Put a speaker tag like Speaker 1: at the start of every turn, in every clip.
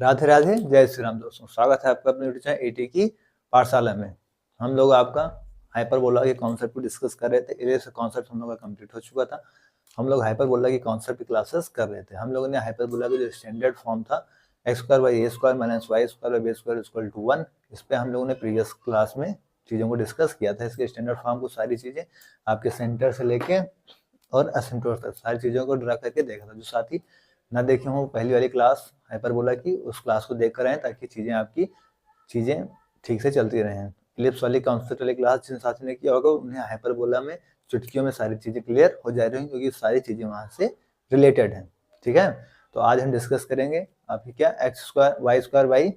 Speaker 1: राधे राधे, जय श्री राम दोस्तों। स्वागत है आपका अपने यूट्यूब चैनल एटी की पाठशाला में। हम लोग आपका हाइपरबोला के कॉन्सेप्ट को डिस्कस कर रहे थे। इरेज कॉन्सेप्ट हम लोग का कंप्लीट हो चुका था। हम लोग हाइपरबोला की कॉन्सेप्ट की क्लासेस कर रहे थे। हम लोगों ने हाइपरबोला का जो स्टैंडर्ड फॉर्म था x² माइनस y² इस पे हम लोगों ने प्रीवियस क्लास में चीज़ों को डिस्कस किया था। इसके स्टैंडर्ड फॉर्म को सारी चीज़ें आपके सेंटर से लेके और असिम्प्टोट तक सारी चीज़ों को ड्रा करके देखा था। जो साथी ना देखे हों पहली वाली क्लास हाइपरबोला की, उस क्लास को देख कर आए ताकि चीज़ें ठीक से चलती रहें। इलिप्स वाली कॉन्सेप्ट वाली क्लास जिन साथी ने किया होगा उन्हें हाइपरबोला में चुटकियों में सारी चीज़ें क्लियर हो जा रही हैं, क्योंकि सारी चीज़ें वहाँ से रिलेटेड हैं। ठीक है, तो आज हम डिस्कस करेंगे आपकी क्या x² by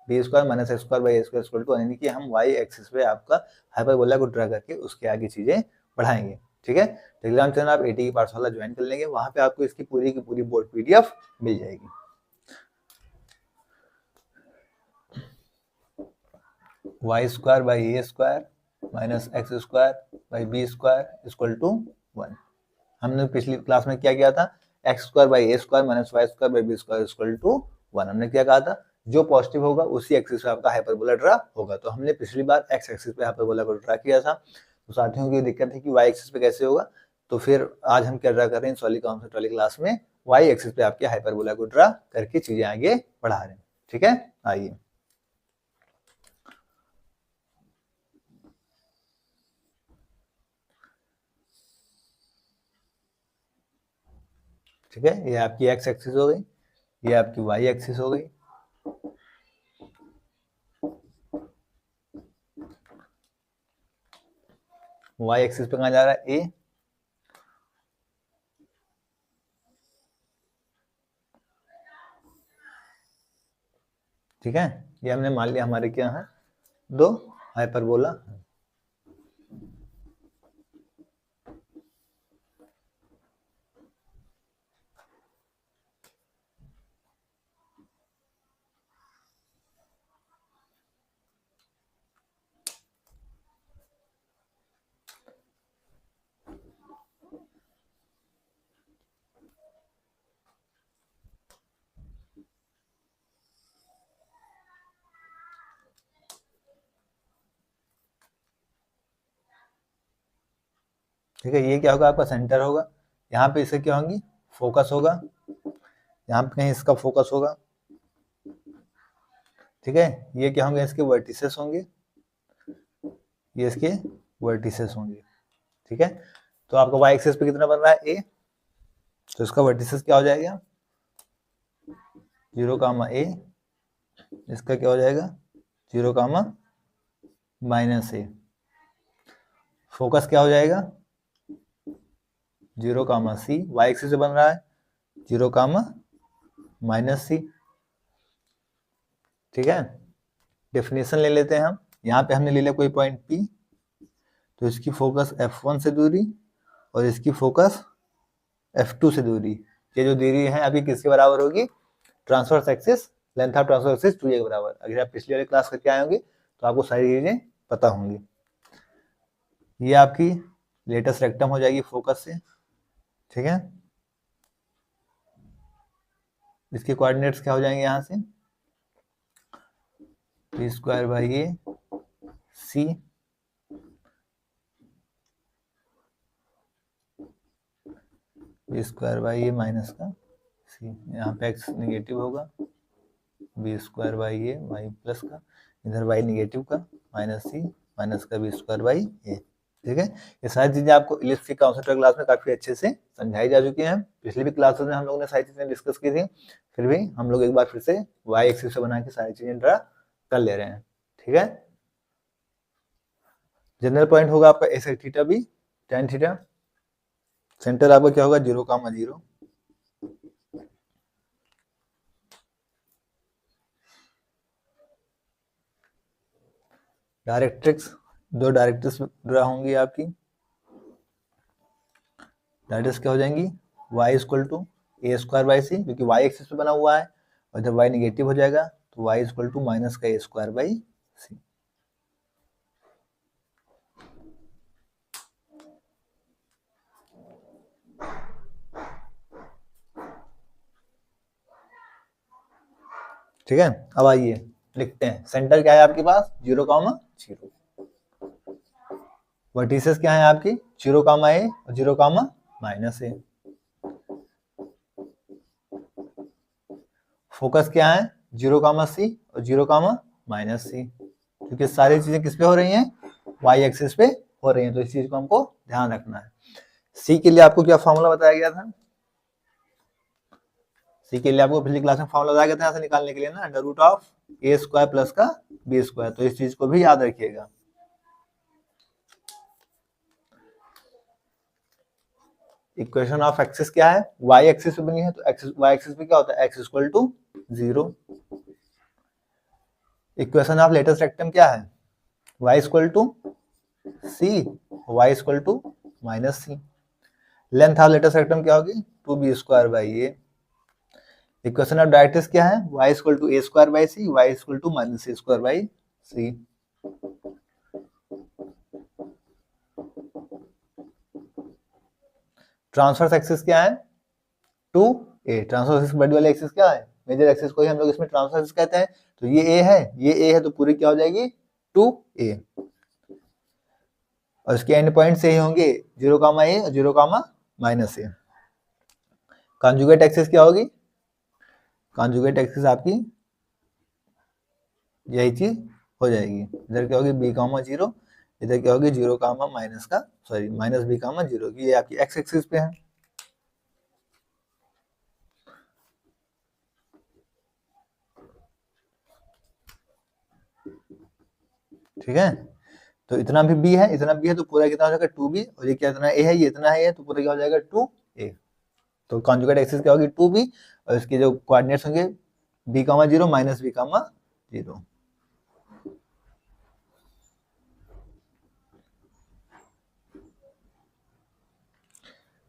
Speaker 1: b² minus x² by a² equal to, यानी कि हम y एक्सिस पे आपका हाइपरबोला को ड्रा करके उसके आगे चीज़ें बढ़ाएंगे। ठीक है, टेलीग्राम चैनल आप एटी की पाठशाला ज्वाइन कर लेंगे, वहाँ पे आपको इसकी पूरी की पूरी बोर्ड PDF मिल जाएगी। y² by a² minus x² by b² equal to 1। हमने पिछली क्लास में क्या किया था, x² by a² minus y² by b² equal to 1। हमने क्या कहा था, जो पॉजिटिव होगा उसी एक्सिस पे आपका हाइपरबोला ड्रा होगा। तो हमने पिछली बार x एक्सिस पे हाइपरबोला को ड्रा किया था। तो साथियों की दिक्कत है कि y एक्सिस पे कैसे होगा, तो फिर आज हम क्या ड्रा कर रहे हैं इस वाली कॉन्सेप्ट वाली क्लास में, y एक्सिस पे आपके हाइपरबोला को ड्रा करके चीजें आगे बढ़ा रहे हैं। ठीक है, आइए। ठीक है, ये आपकी x एक्सिस हो गई, ये आपकी y एक्सिस हो गई। y एक्सिस पे कहाँ जा रहा है, a। ठीक है, ये हमने मान लिया हमारे क्या है, दो हाइपरबोला। ठीक है, ये क्या होगा, आपका सेंटर होगा। यहाँ पे इसे क्या होंगी, फोकस होगा। यहाँ पे कहीं इसका फोकस होगा। ठीक है, ये क्या होंगे, इसके वर्टिसेस होंगे, ये इसके वर्टिसेस होंगे। ठीक है, तो आपका y एक्सिस पे कितना बन रहा है, a, तो इसका वर्टिसेस क्या हो जाएगा, 0, a। इसका क्या हो जाएगा, 0, -a। फोकस क्या हो जाएगा, 0, c। y एक्सिस से बन रहा है 0, -c। ठीक है, डेफिनेशन ले लेते हैं हम। यहाँ पे हमने ले लिया कोई पॉइंट P, तो इसकी फोकस F1 से दूरी और इसकी फोकस F2 से दूरी, ये जो दूरी है अभी किसके बराबर होगी, transverse axis, length of transverse axis 2a के बराबर। अगर आप पिछली वाली क्लास करके आए होंगे तो आपको सारी चीजें पता होंगी। ये आपकी लेटेस्ट रेक्टम हो जाएगी फोकस से। ठीक है, इसके कोऑर्डिनेट्स क्या हो जाएंगे, यहाँ से p² by a c b² by a minus का c। यहाँ पे x निगेटिव होगा, b² by a y plus का, इधर y निगेटिव का माइनस c माइनस का b² बाई a। ठीक है, ये सारी चीजें आपको इलिप्स की कॉन्सेप्ट क्लास में काफी अच्छे से समझाई जा चुकी हैं। पिछली भी क्लासेस में हम लोगों ने सारी चीजें डिस्कस की थी, फिर भी हम लोग एक बार फिर से y एक्सिस से बना के सारी चीजें ड्रा कर ले रहे हैं। ठीक है, जनरल पॉइंट होगा आपका a sec theta b tan theta. Centre आपका क्या होगा, 0, 0। डायरेक्ट्रिक्स, दो डायरेक्ट्रिक्स ड्रा होंगी आपकी। डायरेक्ट्रिक्स क्या हो जाएंगी, y equal to a² by c, क्योंकि y एक्सिस पे बना हुआ है, और जब y निगेटिव हो जाएगा तो y इक्वल टू माइनस का a² बाई c। ठीक है, अब आइए लिखते हैं। सेंटर क्या है आपके पास 0, 0। वर्टिसेस क्या है आपकी 0, a और 0, -a। फोकस क्या है 0, c और 0, -c, क्योंकि सारी चीजें किस पे हो रही हैं वाई एक्सिस पे हो रही हैं, तो इस चीज को हमको ध्यान रखना है। सी के लिए आपको क्या फॉर्मूला बताया गया था, सी के लिए आपको पिछली क्लास में फॉर्मूला बताया गया था, यहाँ से निकालने के लिए ना, √a² प्लस का b², तो इस चीज को भी याद रखिएगा। इक्वेशन ऑफ एक्सिस क्या है, वाई एक्सिस पे बनी है, तो एक्सिस वाई एक्सिस पे क्या होता है x=0। Equation of latus rectum क्या है y=c, y=-c। Length of latus rectum क्या होगी 2b²/a। इक्वेशन ऑफ डायरेक्ट्रिक्स क्या है y=a²/c, y=-c²/c। ट्रांसवर्स एक्सिस क्या है 2a। ट्रांसवर्स एक्सिस बड़ी वाली एक्सिस क्या है मेजर एक्सिस को ही हम लोग इसमें ट्रांसवर्स एक्सिस कहते हैं, तो ये a है, ये a है, तो पूरी क्या हो जाएगी 2a, और इसके एंड पॉइंट से ही होंगे 0, a और 0, -a। कॉन्जुगेट एक्सिस क्या होगी, कॉन्जुगेट एक्सिस आपकी यही चीज हो जाएगी, इधर क्या होगी b, 0, इधर क्या होगी 0, -b, 0, ये आपकी एक्स एक्सिस पे है। ठीक है, तो इतना भी b है, इतना b है, तो पूरा कितना हो जाएगा 2b, और ये क्या इतना a है, ये इतना है, तो पूरा क्या हो जाएगा 2a। तो कॉन्जुगेट एक्सिस क्या होगी 2b, और इसके जो कोऑर्डिनेट्स होंगे b, 0, -b, 0।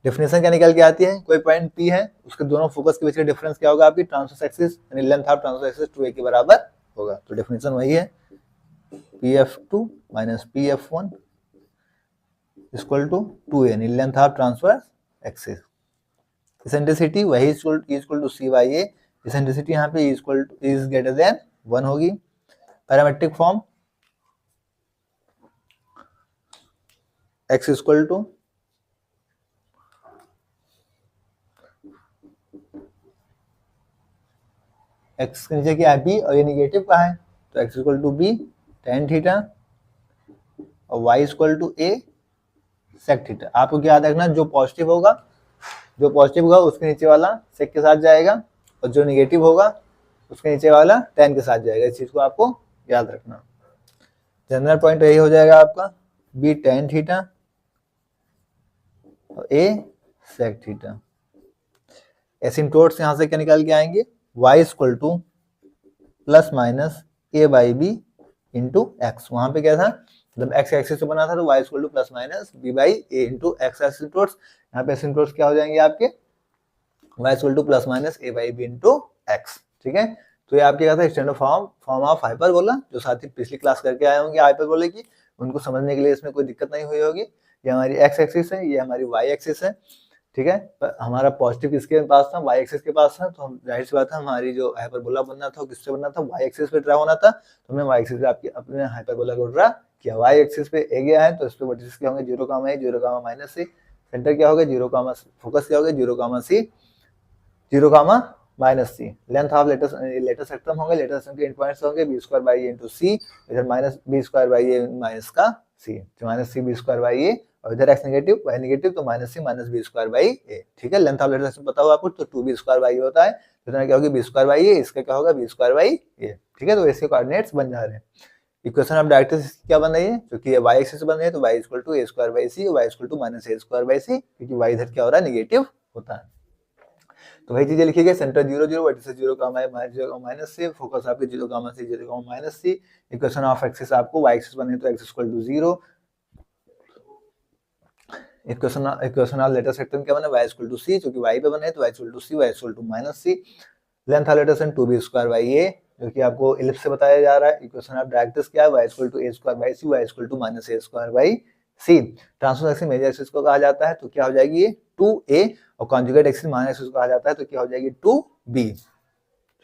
Speaker 1: डेफिनेशन क्या निकल के आती है, कोई पॉइंट P है, उसके दोनों फोकस के बीच का डिफरेंस क्या होगा आपकी ट्रांसवर्स एक्सिस, यानी length of transverse axis 2a के बराबर होगा। तो डेफिनेशन वही है PF2 - PF1 = 2a, यानी length of transverse axis. Eccentricity वही इक्वल टू c/a, इसेंट्रिसिटी यहाँ पे इज ग्रेटर देन 1 होगी। पैरामेट्रिक फॉर्म x = x के नीचे क्या है b, और ये निगेटिव का है, तो x = b tan थीटा, और y = a sec थीटा। आपको क्या याद रखना, जो पॉजिटिव होगा उसके नीचे वाला sec के साथ जाएगा, और जो निगेटिव होगा उसके नीचे वाला tan के साथ जाएगा। इस चीज को आपको याद रखना। जनरल पॉइंट यही हो जाएगा आपका b tan थीटा और a sec थीटा। एसिम्प्टोट्स यहां से क्या निकाल के आएंगे y = ±a/b × x। वहां पे क्या था, जब x एक्सिस से बना था तो y = ±b/a × x एसिम्प्टोट्स। यहाँ पे एसिम्प्टोट्स क्या हो जाएंगे आपके y = ±a/b × x। ठीक है, तो ये आपके क्या था स्टैंडर्ड फॉर्म ऑफ हाइपरबोला, जो साथी पिछली क्लास करके आए होंगे हाइपरबोला की, उनको समझने के लिए इसमें कोई दिक्कत नहीं हुई होगी। ये हमारी x एक्सिस है, ये हमारी y एक्सिस है। ठीक है, पर हमारा पॉजिटिव किसके पास था y एक्सिस के पास था, तो हम जाहिर सी बात है हमारी जो हाइपरबोला बनना था किससे बनना था y एक्सिस पे ड्रा होना था, तो हमने y एक्सिस पे आपकी अपने हाइपरबोला को ड्रा किया। y एक्सिस पे a गया है, तो इस पे वर्टिसेस क्या होंगे 0, a 0, -c। सेंटर क्या होगा 0, फोकस क्या होगा 0, c 0, -c। Length of latus rectum होगा, लेटेस्ट सेक्टम के एंड पॉइंट्स होंगे b²/a × c, इधर -b²/a का c, -c b²/a, और इधर x नेगेटिव y नेगेटिव, तो -c -b²/a। ठीक है, लेंथ ऑफ लेटेस्ट सेक्टम पता होगा आपको, तो 2b²/a होता है, तो इतना क्या होगी b²/a, इसका क्या होगा b²/a। ठीक है, तो इसके कोऑर्डिनेट्स बन जा रहे हैं। इक्वेशन ऑफ डायरेक्ट्रिक्स क्या बन रही है, क्योंकि y एक्सिस से बन रही है, तो y = a²/c, y = -a²/c, क्योंकि y इधर क्या हो रहा है निगेटिव होता है। तो वही चीजें लिखी गई, सेंटर 0, 0, वर्टिसेस 0, -0, -c, फोकस आपके 0, c 0, -c। Equation of axis आपको y एक्सिस बने तो x = 0। इक्वेशन ऑफ लेटेस्ट सेक्टम क्या बने y = c, क्योंकि y पे बने तो y = c, y = -c। Length of latus rectum 2b²/a, जो कि आपको इलिप्स से बताया जा रहा है। इक्वेशन ऑफ डायरेक्ट्रिक्स क्या है y = a²/c, y = -a²/c। Transverse axis major axis को कहा जाता है, तो क्या हो जाएगी ये 2a, और कॉन्जुगेट एक्सिस माइनस एक्सिस को कहा जाता है, तो क्या हो जाएगी 2b।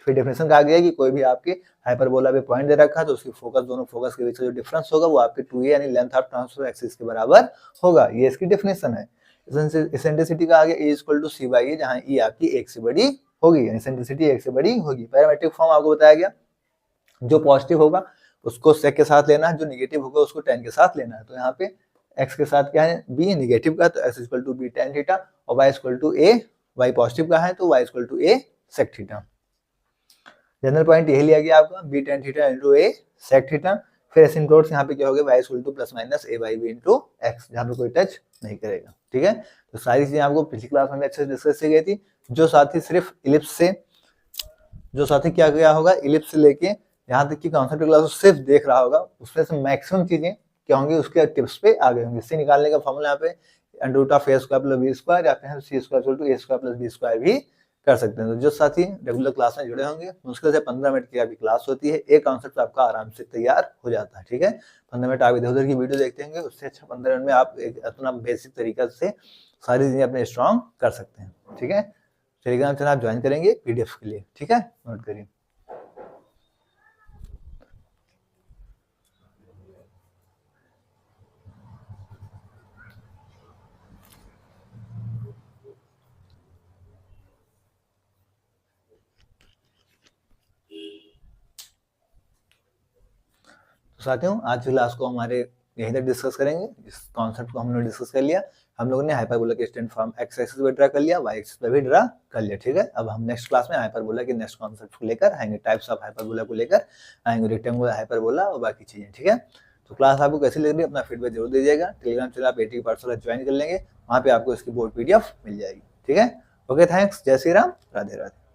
Speaker 1: फिर डेफिनेशन कहा गया है कि कोई भी आपके हाइपरबोला पे पॉइंट दे रखा है तो उसकी फोकस, दोनों फोकस के बीच का जो डिफरेंस होगा वो आपके 2a यानी लेंथ ऑफ ट्रांसफर एक्सिस के बराबर होगा। ये इसकी डेफिनेशन है। इसेंट्रिसिटी का आगे e equal to C by A, जहाँ e आपकी 1 से बड़ी होगी, यानी इसेंट्रिसिटी 1 से बड़ी होगी। पैरामेट्रिक फॉर्म आपको बताया गया, जो पॉजिटिव होगा उसको सेक के साथ लेना है, जो नेगेटिव होगा उसको tan के साथ लेना है। तो यहाँ पे x के साथ क्या है, b नेगेटिव का, तो x equal to b tan theta, और y equal to a, y positive का है तो y equal to a sec theta. General point यही लिया गया आपका, b tan theta into a sec theta. फिर एसिम्प्टोट्स यहाँ पे क्या हो गया, y equal to plus minus a by b into x, जहाँ पे कोई टच नहीं करेगा। ठीक है, तो सारी चीजें आपको पिछली क्लास में अच्छे से डिस्कस की गई थी। जो साथी सिर्फ इलिप्स से, जो साथी क्या किया होगा, इलिप्स से लेके यहाँ तक की कॉन्सेप्ट क्लास सिर्फ देख रहा होगा, उसमें से मैक्सिमम चीजें क्या होंगी उसके टिप्स पे आ गए होंगे। इससे निकालने का फॉर्मूला यहाँ पे under root of A square plus B square, या फिर C square equal to A square plus B square भी कर सकते हैं। तो जो साथी रेगुलर क्लास में जुड़े होंगे, मुश्किल से 15 मिनट की आपकी क्लास होती है, एक कॉन्सेप्ट आपका आराम से तैयार हो जाता है। ठीक है, 15 मिनट आप इधर उधर की वीडियो देखते होंगे, उससे अच्छा 15 मिनट में आप एक अपना बेसिक तरीका से सारी चीजें अपने स्ट्रॉन्ग कर सकते हैं। ठीक है, टेलीग्राम चैनल आप ज्वाइन करेंगे पीडीएफ के लिए। ठीक है, नोट करिए। तो साथियों, आज की क्लास को हमारे यहीं तक डिस्कस करेंगे। इस कॉन्सेप्ट को हमने डिस्कस कर लिया। हम लोगों ने हाइपरबोला के स्टैंड फॉर्म एक्स एक्सिस पे ड्रा कर लिया, वाई एक्सिस पे भी ड्रा कर लिया। ठीक है, अब हम नेक्स्ट क्लास में हाइपरबोला के नेक्स्ट कॉन्सेप्ट को लेकर आएंगे, टाइप्स ऑफ हाइपरबोला को लेकर आएंगे, रेक्टेंगुलर हाइपरबोला और बाकी चीजें। ठीक है, तो क्लास आपको कैसी लग रही है अपना फीडबैक जरूर दीजिएगा। टेलीग्राम चैनल आप 80 पार्सल ज्वाइन कर लेंगे, वहाँ पे आपको इसकी बोर्ड PDF मिल जाएगी। ठीक है, ओके, थैंक्स, जय श्री राम, राधे राधे।